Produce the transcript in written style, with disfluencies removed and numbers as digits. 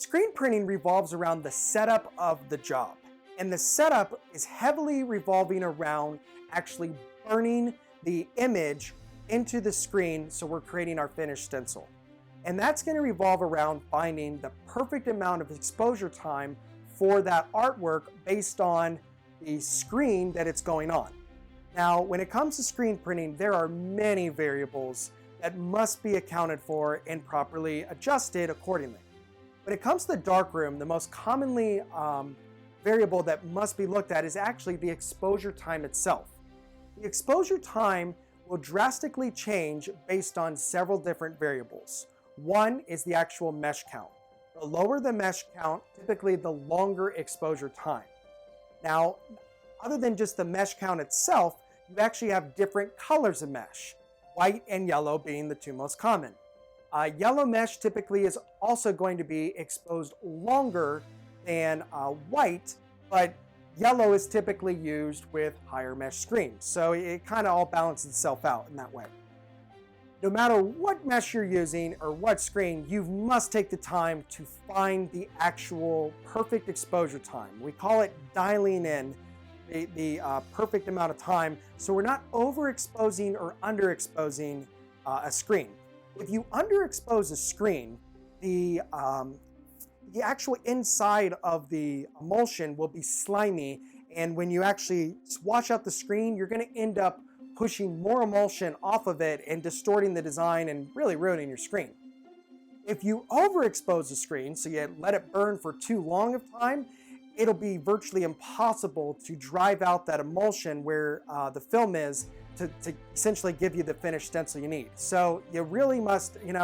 Screen printing revolves around the setup of the job. And the setup is heavily revolving around actually burning the image into the screen so we're creating our finished stencil. And that's going to revolve around finding the perfect amount of exposure time for that artwork based on the screen that it's going on. Now, when it comes to screen printing, there are many variables that must be accounted for and properly adjusted accordingly. When it comes to the darkroom, the most commonly variable that must be looked at is actually the exposure time itself. The exposure time will drastically change based on several different variables. One is the actual mesh count. The lower the mesh count, typically the longer exposure time. Now, other than just the mesh count itself, you actually have different colors of mesh, white and yellow being the two most common. Yellow mesh typically is also going to be exposed longer than white, but yellow is typically used with higher mesh screens. So it kind of all balances itself out in that way. No matter what mesh you're using or what screen, you must take the time to find the actual perfect exposure time. We call it dialing in the perfect amount of time so we're not overexposing or underexposing a screen. If you underexpose a screen, the actual inside of the emulsion will be slimy, and when you actually wash out the screen, you're going to end up pushing more emulsion off of it and distorting the design and really ruining your screen. If you overexpose the screen, so you let it burn for too long of time, it'll be virtually impossible to drive out that emulsion where the film is to essentially give you the finished stencil you need. So you really must, it